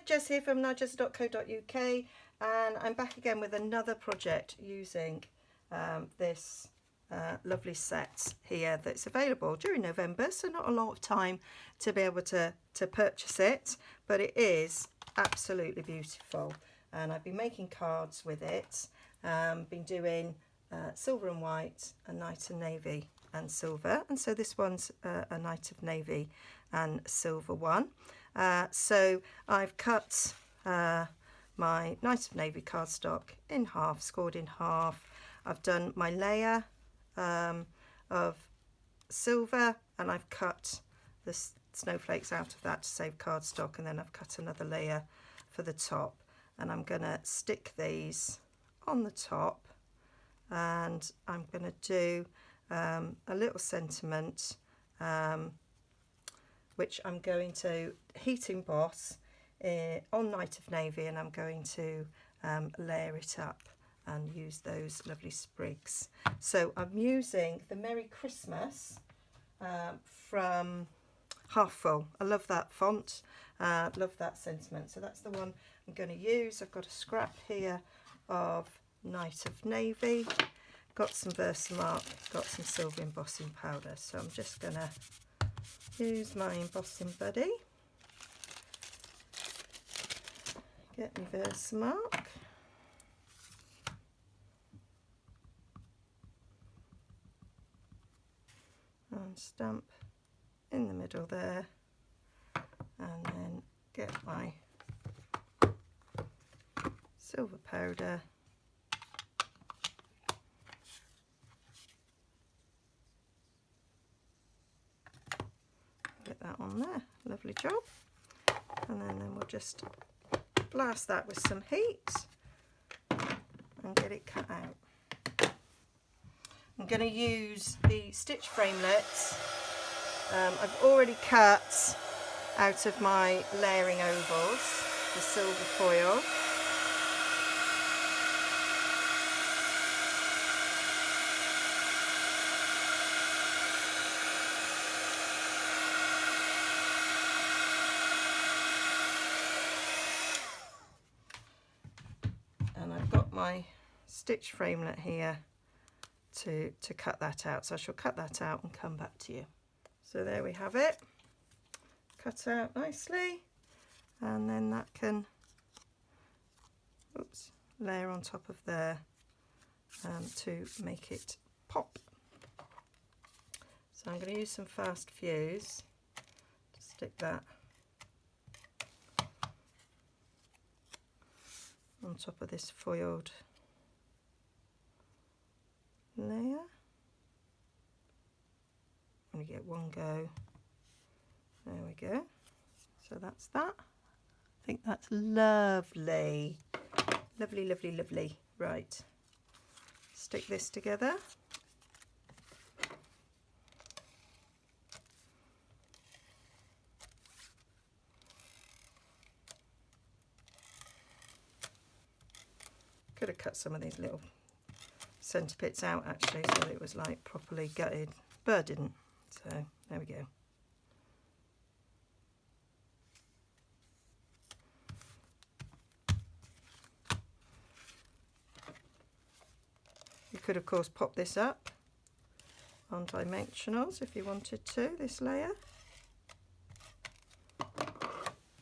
Jess here from nigezza.co.uk, and I'm back again with another project using this lovely set here that's available during November, so not a lot of time to be able to purchase it, but it is absolutely beautiful. And I've been making cards with it, been doing silver and white, a night and navy and silver, and so this one's a night of navy and silver one. So I've cut my night of navy cardstock in half, scored in half. I've done my layer of silver, and I've cut the snowflakes out of that to save cardstock, and then I've cut another layer for the top, and I'm going to stick these on the top, and I'm going to do a little sentiment which I'm going to heat emboss on Night of Navy, and I'm going to layer it up and use those lovely sprigs. So I'm using the Merry Christmas from Half Full. I love that font, love that sentiment. So that's the one I'm going to use. I've got a scrap here of Night of Navy, got some Versamark, got some silver embossing powder. So I'm just going to use my embossing buddy, get my Versamark, and stamp in the middle there, and then get my silver powder, get that on there, lovely job. And then we'll just blast that with some heat and get it cut out. I'm going to use the stitch framelits I've already cut out of my layering ovals, the silver foil. And I've got my stitch framelit here to cut that out, so I shall cut that out and come back to you. So there we have it, cut out nicely, and then that can layer on top of there to make it pop. So I'm going to use some fast fuse to stick that on top of this foiled layer. I'm going to get one go. There we go. So that's that. I think that's lovely. Lovely, lovely, lovely. Right. Stick this together. Could have cut some of these little centre bits out actually, so that it was like properly gutted, but I didn't. So there we go. You could of course pop this up on dimensionals if you wanted to, this layer.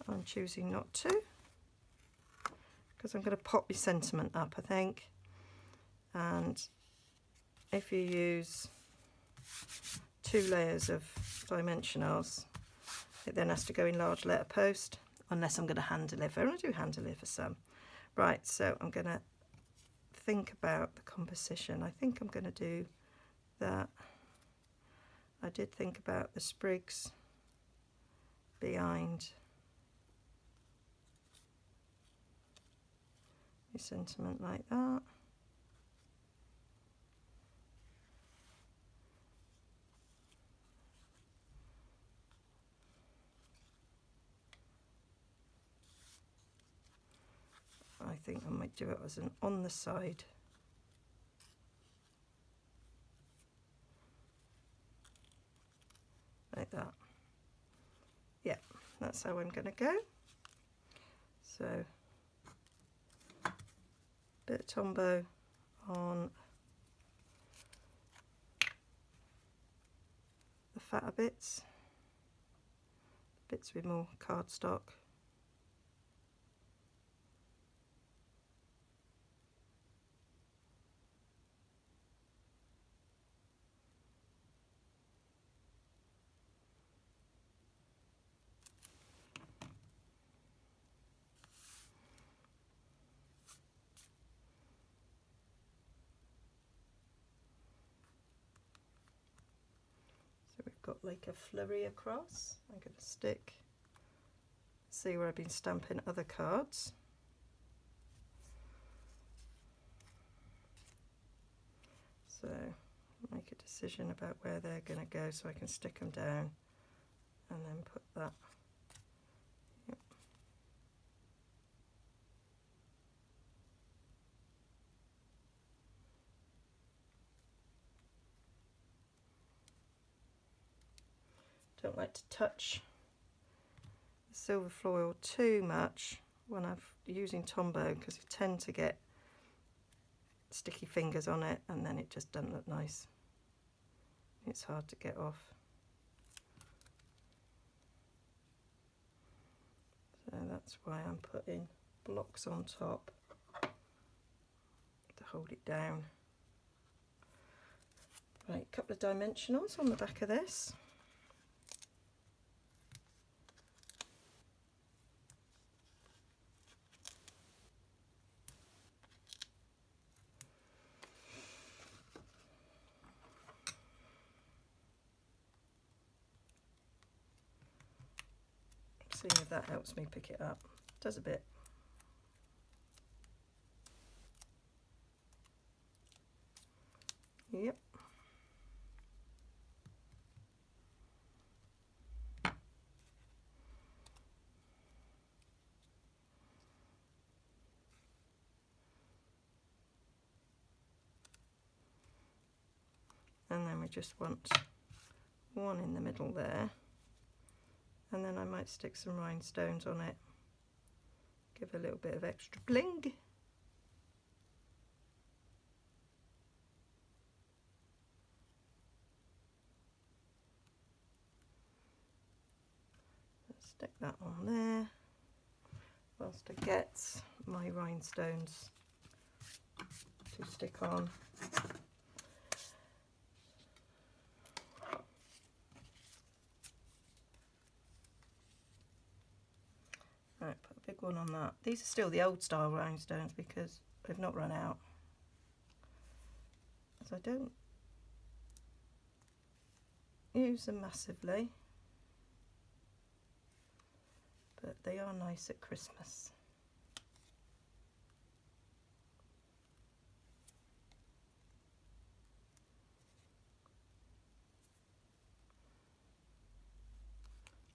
I'm choosing not to, because I'm going to pop my sentiment up, I think. And if you use 2 layers of dimensionals, it then has to go in large letter post, unless I'm going to hand deliver, and I do hand deliver some. Right, so I'm going to think about the composition. I think I'm going to do that. I did think about the sprigs behind your sentiment like that. I think I might do it as an on the side. Like that. Yeah, that's how I'm going to go. So a bit of Tombow on the fatter bits with more cardstock. So we've got like a flurry across. I'm going to stick, see where I've been stamping other cards. So make a decision about where they're going to go so I can stick them down and then put that. Yep. Don't like to touch the silver foil too much when I'm using Tombow because you tend to get sticky fingers on it and then it just doesn't look nice. It's hard to get off. So that's why I'm putting blocks on top to hold it down. Right, a couple of dimensionals on the back of this. See if that helps me pick it up. Does a bit. Yep. And then we just want one in the middle there. And then I might stick some rhinestones on it. Give a little bit of extra bling. Stick that on there whilst I get my rhinestones to stick on. Right, put a big one on that. These are still the old style rhinestones because they've not run out. So I don't use them massively, but they are nice at Christmas.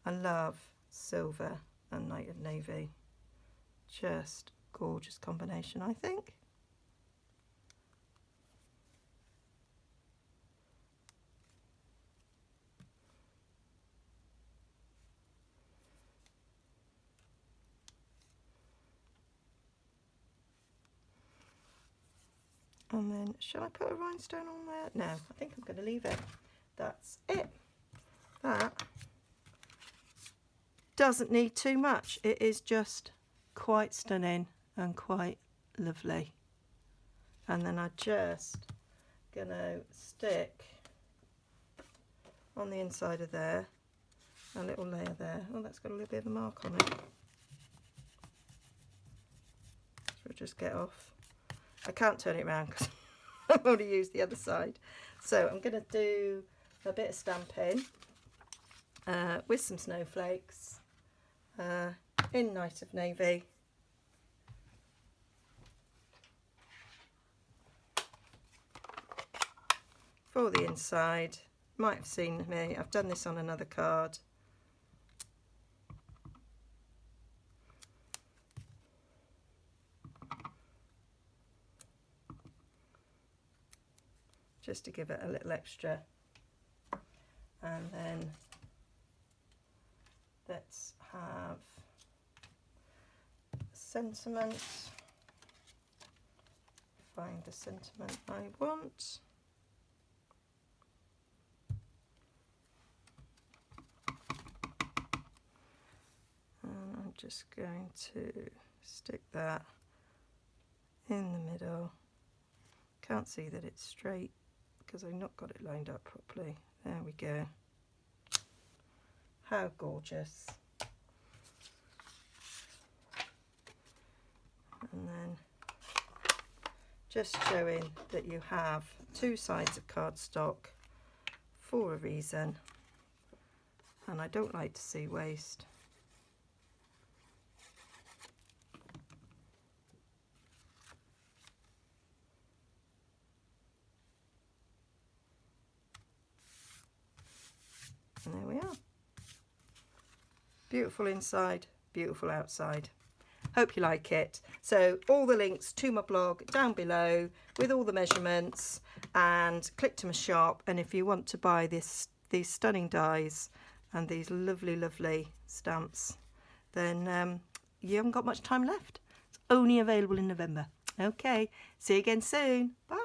I love silver and Night of Navy. Just gorgeous combination, I think. And then, shall I put a rhinestone on there? No, I think I'm going to leave it. That's it. That doesn't need too much. It is just quite stunning and quite lovely. And then I'm just going to stick on the inside of there a little layer there. Oh, that's got a little bit of a mark on it. So we'll just get off. I can't turn it around because I've already used the other side. So I'm going to do a bit of stamping with some snowflakes in Night of Navy. For the inside, might have seen me, I've done this on another card. Just to give it a little extra. And then let's have sentiment. Find the sentiment I want. And I'm just going to stick that in the middle. Can't see that it's straight because I've not got it lined up properly. There we go. How gorgeous. And then just showing that you have two sides of cardstock for a reason, and I don't like to see waste. And there we are. Beautiful inside, beautiful outside. Hope you like it. So all the links to my blog down below with all the measurements, and click to my shop. And if you want to buy these stunning dies and these lovely stamps, then you haven't got much time left. It's only available in November. Okay, see you again soon. Bye.